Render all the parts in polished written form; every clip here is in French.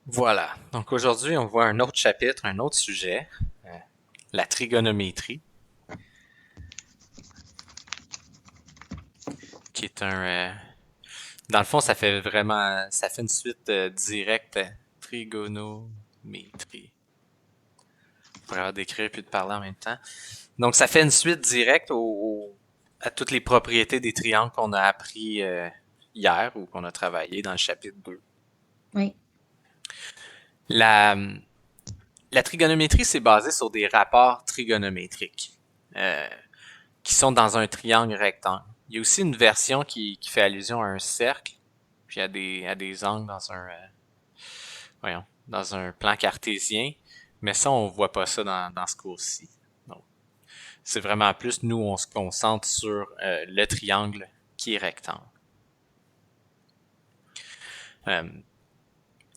Voilà. Donc aujourd'hui, on voit un autre chapitre, un autre sujet, euh, la trigonométrie, qui est dans le fond, ça fait une suite directe. Trigonométrie. On pourrait avoir d'écrire puis de parler en même temps. Donc ça fait une suite directe à toutes les propriétés des triangles qu'on a appris hier ou qu'on a travaillé dans le chapitre 2. Oui, La, la trigonométrie, c'est basé sur des rapports trigonométriques. Euh, qui sont dans un triangle rectangle. Il y a aussi une version qui fait allusion à un cercle, puis à des angles dans un plan cartésien, mais ça, on voit pas ça dans ce cours-ci. Donc, c'est vraiment plus, nous, on se concentre sur le triangle qui est rectangle. Euh,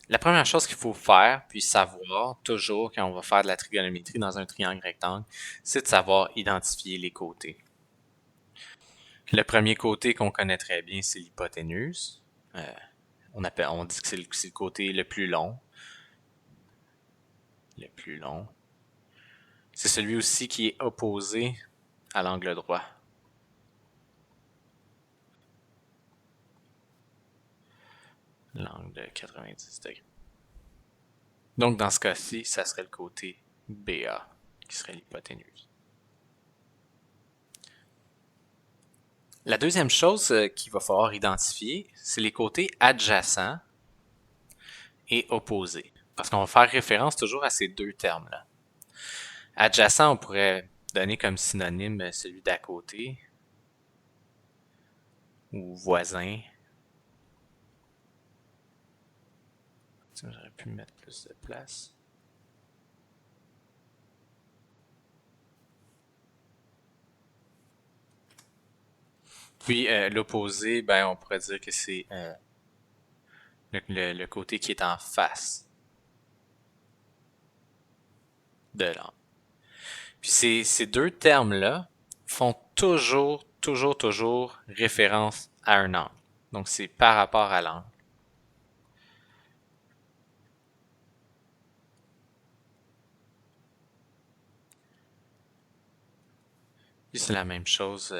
la première chose qu'il faut faire, puis savoir toujours quand on va faire de la trigonométrie dans un triangle rectangle, c'est de savoir identifier les côtés. Le premier côté qu'on connaît très bien, c'est l'hypoténuse. Euh, on dit que c'est le côté le plus long. Le plus long. C'est celui aussi qui est opposé à l'angle droit. L'angle de 90 degrés. Donc, dans ce cas-ci, ça serait le côté BA, qui serait l'hypoténuse. La deuxième chose qu'il va falloir identifier, c'est les côtés adjacents et opposés. Parce qu'on va faire référence toujours à ces deux termes-là. Adjacent, on pourrait donner comme synonyme celui d'à côté ou voisin. J'aurais pu mettre plus de place. Puis l'opposé, ben on pourrait dire que c'est le côté qui est en face de l'angle. Puis ces deux termes-là font toujours référence à un angle. Donc c'est par rapport à l'angle. Puis c'est la même chose.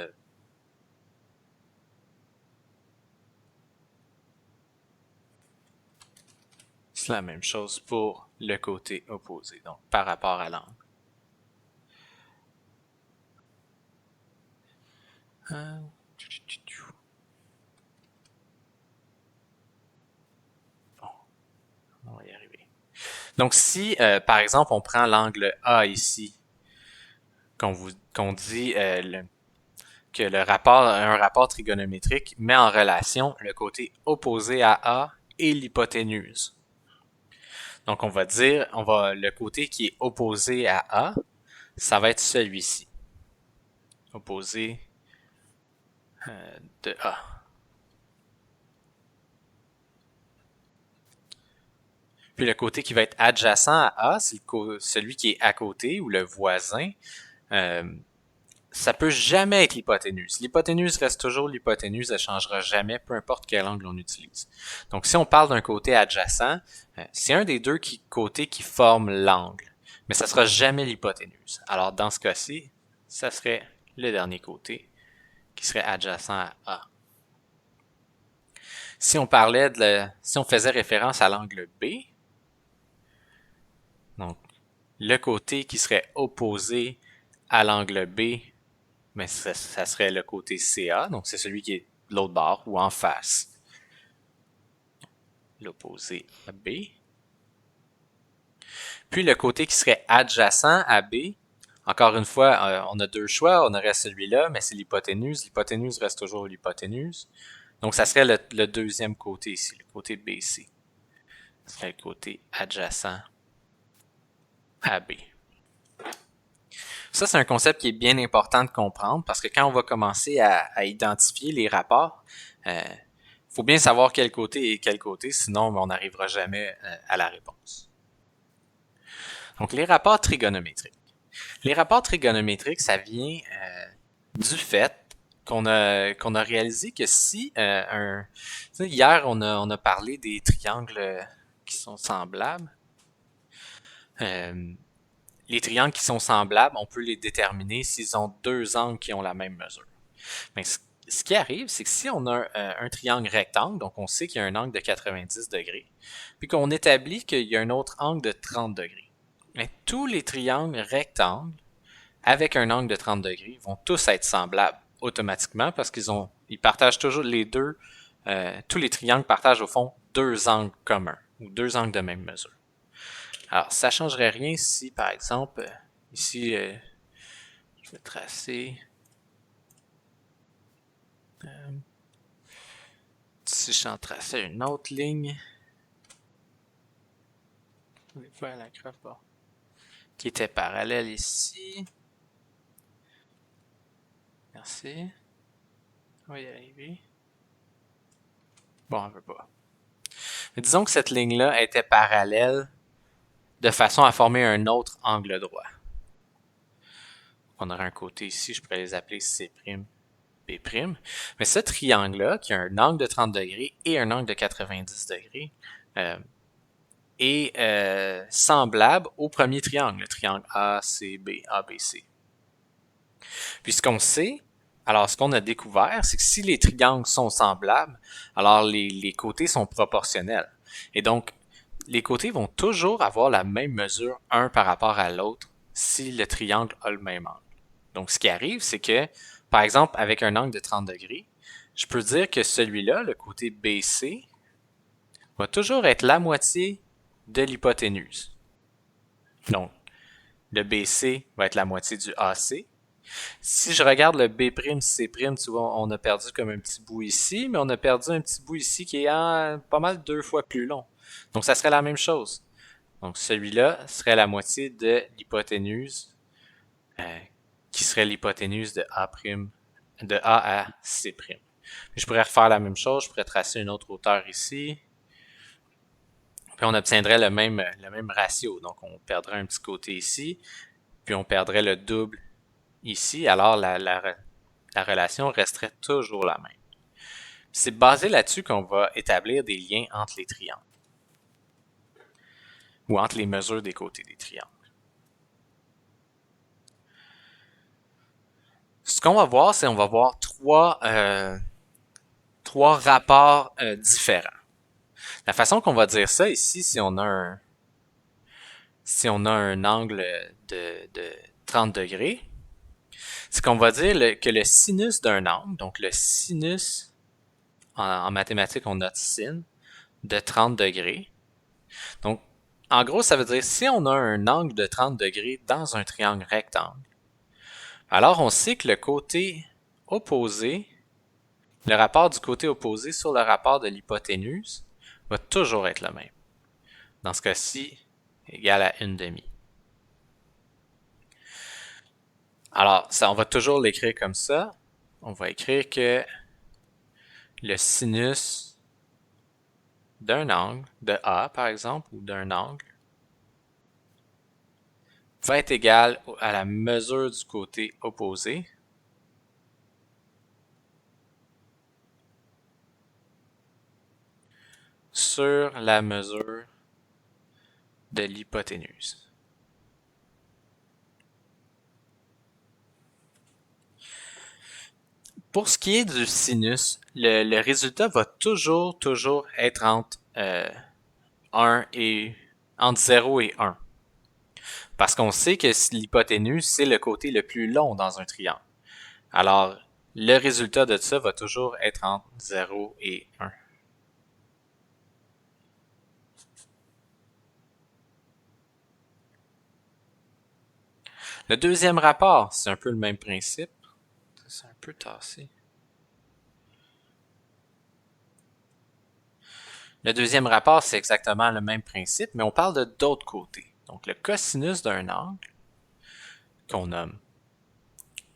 C'est la même chose pour le côté opposé, donc par rapport à l'angle. Euh, Bon, on va y arriver. Donc si, par exemple, on prend l'angle A ici, qu'on dit que un rapport trigonométrique met en relation le côté opposé à A et l'hypoténuse. Donc le côté qui est opposé à A, ça va être celui-ci, opposé de A. Puis le côté qui va être adjacent à A, c'est celui qui est à côté ou le voisin. Euh, Ça peut jamais être l'hypoténuse. L'hypoténuse reste toujours l'hypoténuse, elle changera jamais, peu importe quel angle on utilise. Donc, si on parle d'un côté adjacent, c'est un des deux côtés qui forment l'angle, mais ça sera jamais l'hypoténuse. Alors, dans ce cas-ci, ça serait le dernier côté qui serait adjacent à A. Si on faisait référence à l'angle B, donc le côté qui serait opposé à l'angle B, mais ça serait le côté CA, donc c'est celui qui est de l'autre bord ou en face. L'opposé à B. Puis le côté qui serait adjacent à B, encore une fois, on a deux choix. On aurait celui-là, mais c'est l'hypoténuse. L'hypoténuse reste toujours l'hypoténuse. Donc ça serait le deuxième côté ici, le côté BC. Ce serait le côté adjacent à B. Ça, c'est un concept qui est bien important de comprendre parce que quand on va commencer à identifier les rapports, faut bien savoir quel côté est quel côté, sinon on n'arrivera jamais à la réponse. Donc, les rapports trigonométriques. Les rapports trigonométriques, ça vient du fait qu'on a réalisé que si hier on a parlé des triangles qui sont semblables. Les triangles qui sont semblables, on peut les déterminer s'ils ont deux angles qui ont la même mesure. Mais ce qui arrive, c'est que si on a un triangle rectangle, donc on sait qu'il y a un angle de 90 degrés, puis qu'on établit qu'il y a un autre angle de 30 degrés, mais tous les triangles rectangles avec un angle de 30 degrés vont tous être semblables automatiquement parce ils partagent toujours les deux, tous les triangles partagent au fond deux angles communs ou deux angles de même mesure. Alors, ça ne changerait rien si, par exemple, ici, je vais tracer. Si j'en traçais une autre ligne, qui était parallèle ici. Merci. On va y arriver. Bon, on ne veut pas. Mais disons que cette ligne-là était parallèle de façon à former un autre angle droit. On aurait un côté ici, je pourrais les appeler C', B'. Mais ce triangle-là, qui a un angle de 30 degrés et un angle de 90 degrés, est semblable au premier triangle, le triangle ACB, ABC. Puis ce qu'on sait, alors ce qu'on a découvert, c'est que si les triangles sont semblables, alors les côtés sont proportionnels. Et donc, les côtés vont toujours avoir la même mesure un par rapport à l'autre si le triangle a le même angle. Donc, ce qui arrive, c'est que, par exemple, avec un angle de 30 degrés, je peux dire que celui-là, le côté BC, va toujours être la moitié de l'hypoténuse. Donc, le BC va être la moitié du AC. Si je regarde le B', C', tu vois, on a perdu comme un petit bout ici, mais on a perdu un petit bout ici qui est pas mal 2 fois plus long. Donc, ça serait la même chose. Donc, celui-là serait la moitié de l'hypoténuse, qui serait l'hypoténuse de A à C'. Je pourrais refaire la même chose, je pourrais tracer une autre hauteur ici. Puis on obtiendrait le même ratio. Donc, on perdrait un petit côté ici, puis on perdrait le double ici. Alors, la relation resterait toujours la même. C'est basé là-dessus qu'on va établir des liens entre les triangles. Ou entre les mesures des côtés des triangles. Ce qu'on va voir, c'est qu'on va voir trois rapports différents. La façon qu'on va dire ça ici, si on a un angle de 30 degrés, c'est qu'on va dire que le sinus d'un angle, donc le sinus, en mathématiques, on note sin, de 30 degrés. Donc, en gros, ça veut dire si on a un angle de 30 degrés dans un triangle rectangle, alors on sait que le côté opposé, le rapport du côté opposé sur le rapport de l'hypoténuse, va toujours être le même. Dans ce cas-ci, égal à 1/2. Alors, ça, on va toujours l'écrire comme ça. On va écrire que le sinus d'un angle, de A par exemple, ou d'un angle, va être égal à la mesure du côté opposé sur la mesure de l'hypoténuse. Pour ce qui est du sinus, le résultat va toujours être entre 0 et 1. Parce qu'on sait que l'hypoténuse, c'est le côté le plus long dans un triangle. Alors, le résultat de ça va toujours être entre 0 et 1. Le deuxième rapport, c'est un peu le même principe. C'est un peu tassé. Le deuxième rapport, c'est exactement le même principe, mais on parle de d'autres côtés. Donc, le cosinus d'un angle, qu'on nomme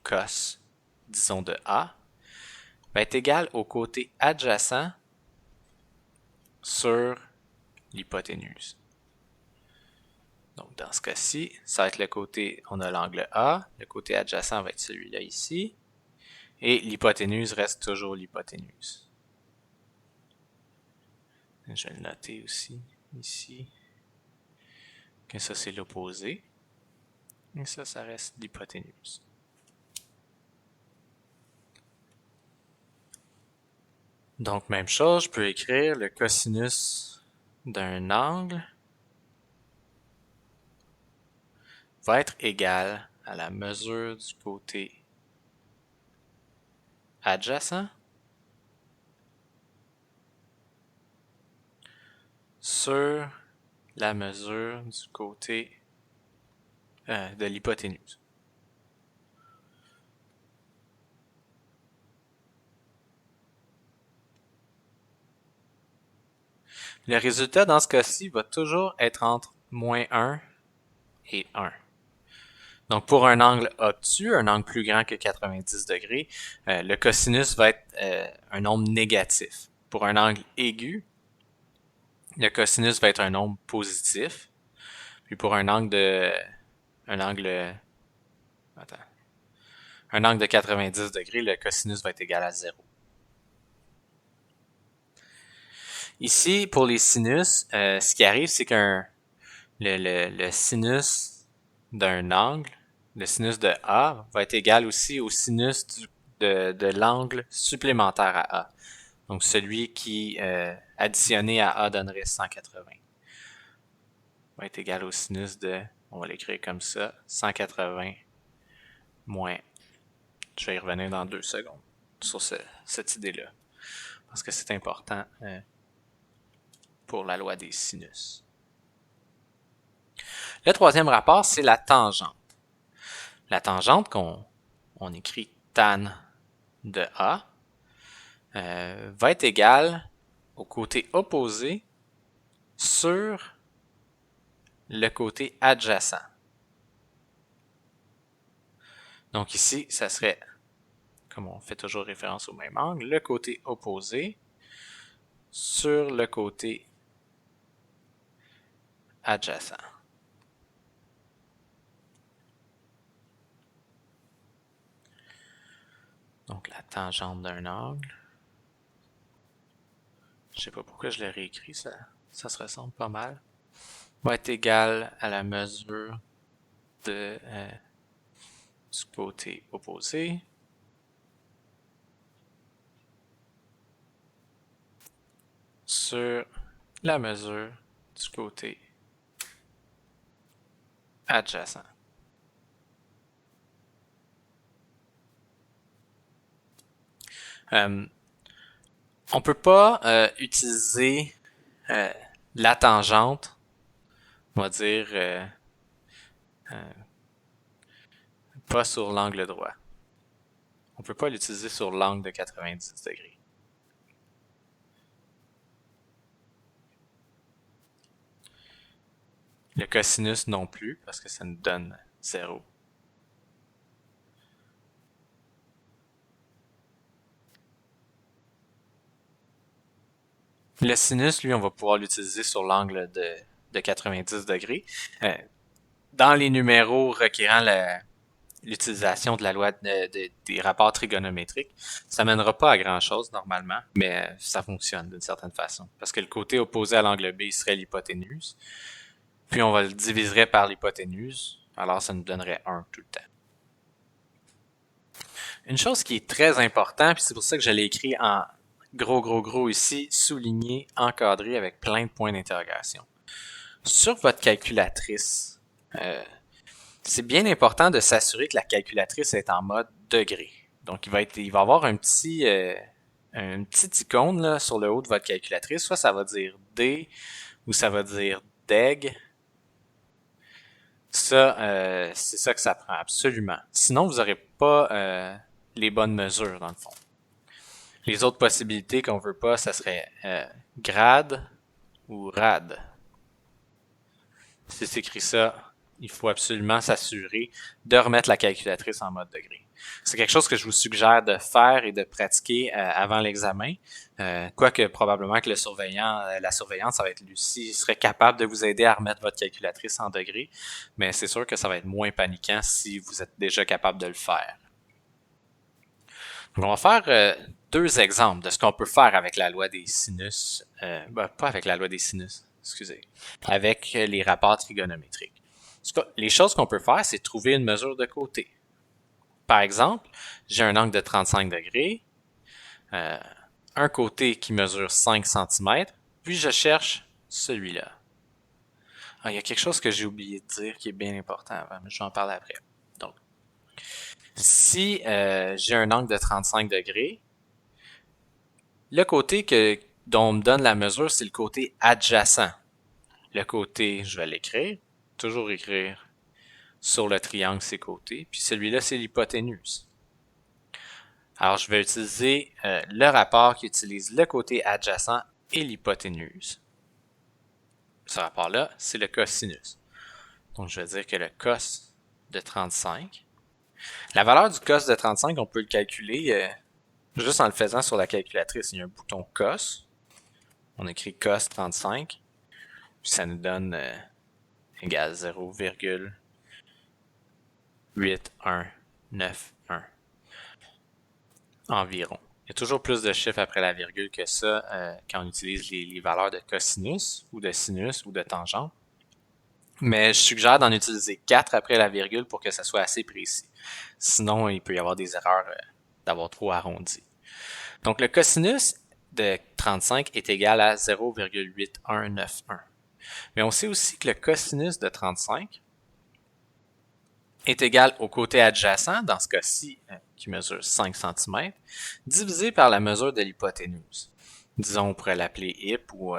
cos, disons de A, va être égal au côté adjacent sur l'hypoténuse. Donc, dans ce cas-ci, ça va être le côté, on a l'angle A, le côté adjacent va être celui-là ici, et l'hypoténuse reste toujours l'hypoténuse. Je vais le noter aussi. ici, que ça c'est l'opposé, et ça reste l'hypoténuse. Donc même chose, je peux écrire le cosinus d'un angle va être égal à la mesure du côté adjacent sur la mesure du côté de l'hypoténuse. Le résultat dans ce cas-ci va toujours être entre moins 1 et 1. Donc pour un angle obtus, un angle plus grand que 90 degrés, le cosinus va être un nombre négatif. Pour un angle aigu, le cosinus va être un nombre positif. Puis pour un angle de 90 degrés, le cosinus va être égal à 0. Ici, pour les sinus, ce qui arrive, c'est qu'un le sinus d'un angle, le sinus de A, va être égal aussi au sinus de l'angle supplémentaire à A. Donc celui qui, additionné à A, donnerait 180. Va être égal au sinus de, on va l'écrire comme ça, 180 moins. Je vais y revenir dans 2 secondes sur cette idée-là. Parce que c'est important pour la loi des sinus. Le troisième rapport, c'est la tangente. La tangente qu'on écrit tan de A va être égale au côté opposé sur le côté adjacent. Donc ici, ça serait, comme on fait toujours référence au même angle, le côté opposé sur le côté adjacent. Donc la tangente d'un angle. Je sais pas pourquoi je l'ai réécrit, ça se ressemble pas mal. Va être égal à la mesure du côté opposé sur la mesure du côté adjacent. On peut pas utiliser la tangente, on va dire, pas sur l'angle droit. On peut pas l'utiliser sur l'angle de 90 degrés. Le cosinus non plus, parce que ça nous donne 0. Le sinus, lui, on va pouvoir l'utiliser sur l'angle de 90 degrés. Dans les numéros requérant l'utilisation de la loi des rapports trigonométriques, ça mènera pas à grand-chose normalement, mais ça fonctionne d'une certaine façon. Parce que le côté opposé à l'angle B serait l'hypoténuse. Puis on va le diviserait par l'hypoténuse, alors ça nous donnerait 1 tout le temps. Une chose qui est très importante, puis c'est pour ça que je l'ai écrit en gros ici, souligné, encadré avec plein de points d'interrogation. Sur votre calculatrice, c'est bien important de s'assurer que la calculatrice est en mode degré. Donc il va avoir une petite icône là, sur le haut de votre calculatrice. Soit ça va dire D ou ça va dire DEG. Ça, c'est ça que ça prend absolument. Sinon, vous n'aurez pas les bonnes mesures dans le fond. Les autres possibilités qu'on veut pas, ça serait grade ou rad. Si c'est écrit ça, il faut absolument s'assurer de remettre la calculatrice en mode degré. C'est quelque chose que je vous suggère de faire et de pratiquer avant l'examen. Quoique probablement que la surveillante, ça va être Lucie, serait capable de vous aider à remettre votre calculatrice en degré, mais c'est sûr que ça va être moins paniquant si vous êtes déjà capable de le faire. Donc on va faire 2 exemples de ce qu'on peut faire avec la loi des sinus. Pas avec la loi des sinus. excusez, avec les rapports trigonométriques. Les choses qu'on peut faire, c'est trouver une mesure de côté. Par exemple, j'ai un angle de 35 degrés, un côté qui mesure 5 cm, puis je cherche celui-là. Ah, il y a quelque chose que j'ai oublié de dire qui est bien important avant, mais je vais en parler après. Donc, si j'ai un angle de 35 degrés, le côté dont on me donne la mesure, c'est le côté adjacent. Le côté, je vais l'écrire, toujours écrire sur le triangle ses côtés, puis celui-là, c'est l'hypoténuse. Alors, je vais utiliser le rapport qui utilise le côté adjacent et l'hypoténuse. Ce rapport-là, c'est le cosinus. Donc, je vais dire que le cos de 35. La valeur du cos de 35, on peut le calculer juste en le faisant sur la calculatrice. Il y a un bouton cos. On écrit cos 35. Puis ça nous donne égal 0,8191 environ. Il y a toujours plus de chiffres après la virgule que ça quand on utilise les valeurs de cosinus ou de sinus ou de tangente. Mais je suggère d'en utiliser 4 après la virgule pour que ça soit assez précis. Sinon, il peut y avoir des erreurs d'avoir trop arrondi. Donc, le cosinus de 35 est égal à 0,8191. Mais on sait aussi que le cosinus de 35 est égal au côté adjacent, dans ce cas-ci, qui mesure 5 cm, divisé par la mesure de l'hypoténuse. Disons, on pourrait l'appeler hip ou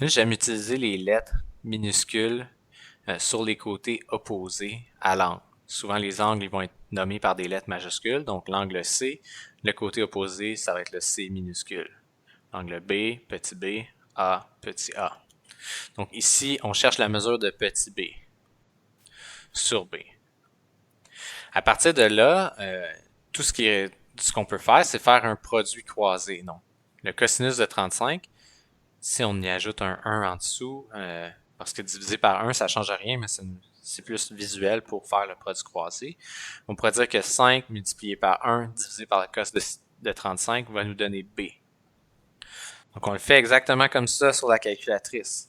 j'aime utiliser les lettres minuscules sur les côtés opposés à l'angle. Souvent, les angles ils vont être nommés par des lettres majuscules. Donc, l'angle C, le côté opposé, ça va être le C minuscule. L'angle B, petit b, A, petit a. Donc, ici, on cherche la mesure de petit b sur b. À partir de là, tout ce qu'on peut faire, c'est faire un produit croisé. Donc, le cosinus de 35, si on y ajoute un 1 en dessous, parce que divisé par 1, ça ne change rien, mais c'est plus visuel pour faire le produit croisé. On pourrait dire que 5 multiplié par 1 divisé par le cos de 35 va nous donner B. Donc, on le fait exactement comme ça sur la calculatrice.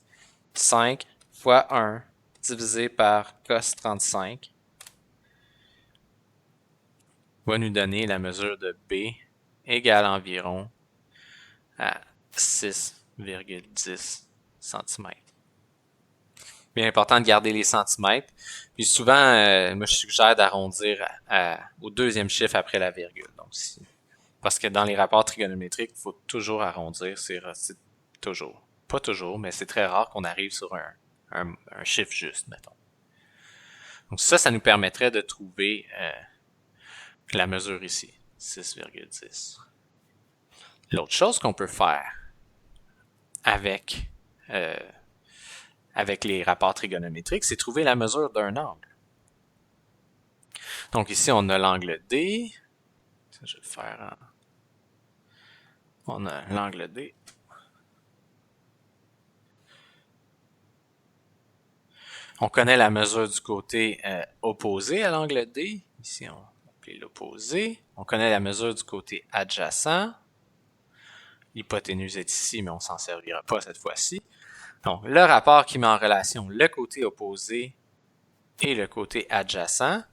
5 fois 1 divisé par cos 35 va nous donner la mesure de B égale environ à 6,10 cm. Bien important de garder les centimètres. Puis souvent, moi je suggère d'arrondir au deuxième chiffre après la virgule. Donc, parce que dans les rapports trigonométriques, il faut toujours arrondir. C'est toujours. Pas toujours, mais c'est très rare qu'on arrive sur un chiffre juste, mettons. Donc ça nous permettrait de trouver la mesure ici, 6,10. L'autre chose qu'on peut faire avec les rapports trigonométriques, c'est trouver la mesure d'un angle. Donc ici, on a l'angle D. Je vais le faire on a l'angle D. On connaît la mesure du côté opposé à l'angle D. Ici, on appelle l'opposé. On connaît la mesure du côté adjacent. L'hypoténuse est ici, mais on ne s'en servira pas cette fois-ci. Donc, le rapport qui met en relation le côté opposé et le côté adjacent,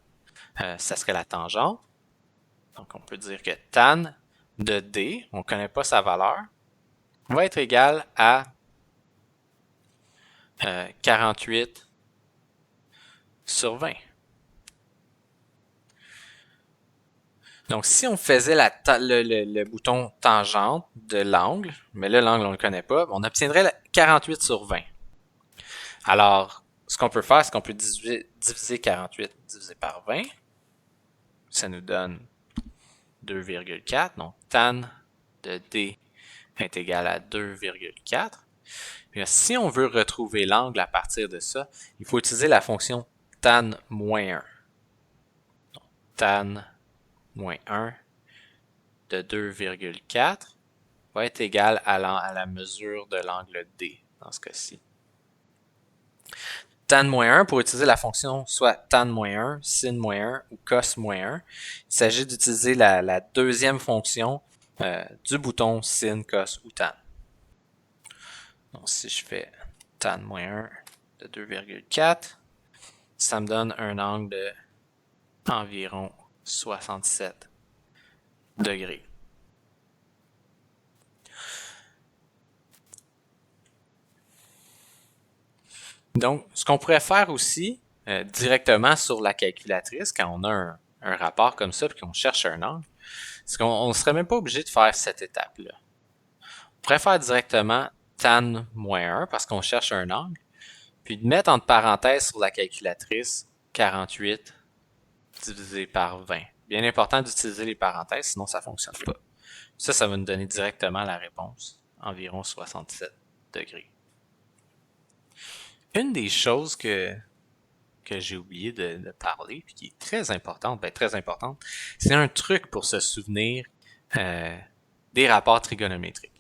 ça serait la tangente. Donc, on peut dire que tan de D, on ne connaît pas sa valeur, va être égal à 48 sur 20. Donc, si on faisait le bouton tangente de l'angle, mais là, l'angle, on ne le connaît pas, on obtiendrait 48 sur 20. Alors, ce qu'on peut faire, c'est qu'on peut diviser 48 divisé par 20. Ça nous donne 2,4. Donc, tan de D est égal à 2,4. Si on veut retrouver l'angle à partir de ça, il faut utiliser la fonction tan moins 1. Donc, tan moins 1 de 2,4 va être égal à la mesure de l'angle D dans ce cas-ci. Tan moins 1, pour utiliser la fonction soit tan moins 1, sin moins 1 ou cos moins 1, il s'agit d'utiliser la deuxième fonction du bouton sin, cos ou tan. Donc si je fais tan -1 de 2,4. Ça me donne un angle de environ 67 degrés. Donc, ce qu'on pourrait faire aussi directement sur la calculatrice, quand on a un rapport comme ça et qu'on cherche un angle, c'est qu'on ne serait même pas obligé de faire cette étape-là. On pourrait faire directement tan -1 parce qu'on cherche un angle, puis de mettre entre parenthèses sur la calculatrice 48 divisé par 20. Bien important d'utiliser les parenthèses, sinon ça ne fonctionne pas. Ça va nous donner directement la réponse, environ 67 degrés. Une des choses que j'ai oublié de parler, puis qui est très importante, c'est un truc pour se souvenir des rapports trigonométriques.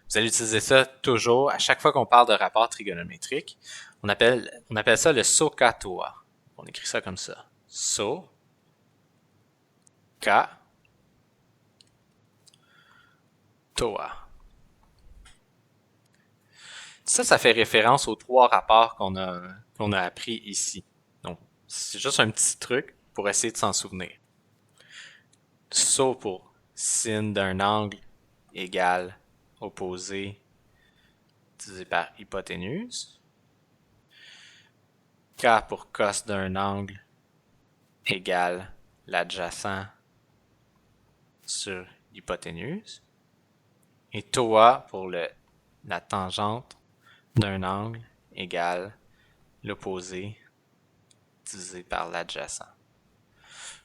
Vous allez utiliser ça toujours, à chaque fois qu'on parle de rapport trigonométrique, on appelle ça le SOHCAHTOA. On écrit ça comme ça. SOHCAHTOA. Ça fait référence aux 3 rapports qu'on a appris ici. Donc, c'est juste un petit truc pour essayer de s'en souvenir. SO pour sin d'un angle égale opposé divisé par hypoténuse. K pour cos d'un angle égale l'adjacent sur hypoténuse. Et TOA pour la tangente d'un angle égale l'opposé divisé par l'adjacent.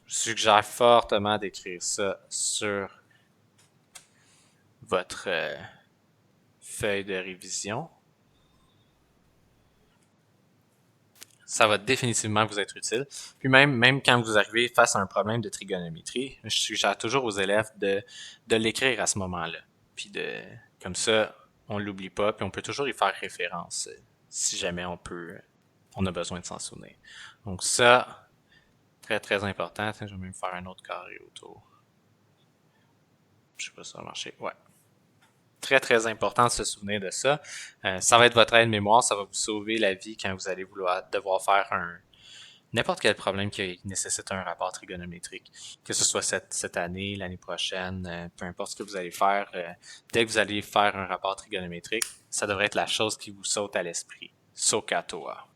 Je suggère fortement d'écrire ça sur votre feuille de révision. Ça va définitivement vous être utile. Puis même quand vous arrivez face à un problème de trigonométrie, je suggère toujours aux élèves de l'écrire à ce moment-là. Puis comme ça, on l'oublie pas, puis on peut toujours y faire référence si jamais on a besoin de s'en souvenir. Donc ça, très très important. Je vais même faire un autre carré autour. Je sais pas si ça va marcher. Ouais. Très très important de se souvenir de ça. Ça va être votre aide-mémoire, ça va vous sauver la vie quand vous allez devoir faire n'importe quel problème qui nécessite un rapport trigonométrique, que ce soit cette année, l'année prochaine, peu importe ce que vous allez faire, dès que vous allez faire un rapport trigonométrique, ça devrait être la chose qui vous saute à l'esprit. SOHCAHTOA.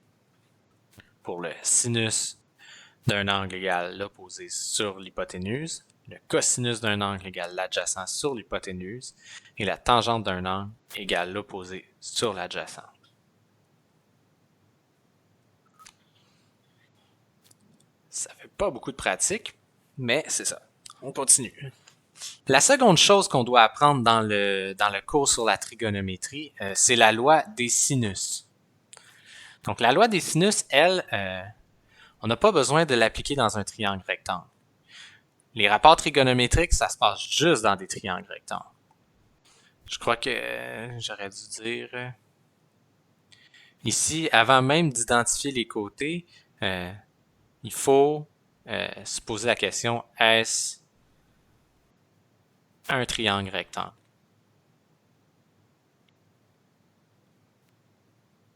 Pour le sinus d'un angle égale l'opposé sur l'hypoténuse, le cosinus d'un angle égale l'adjacent sur l'hypoténuse, et la tangente d'un angle égale l'opposé sur l'adjacent. Ça fait pas beaucoup de pratique, mais c'est ça. On continue. La seconde chose qu'on doit apprendre dans le cours sur la trigonométrie, c'est la loi des sinus. Donc la loi des sinus, elle, on n'a pas besoin de l'appliquer dans un triangle rectangle. Les rapports trigonométriques, ça se passe juste dans des triangles rectangles. Je crois que j'aurais dû dire ici, avant même d'identifier les côtés, il faut se poser la question, est-ce un triangle rectangle?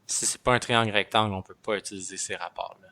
Si c'est pas un triangle rectangle, on peut pas utiliser ces rapports-là.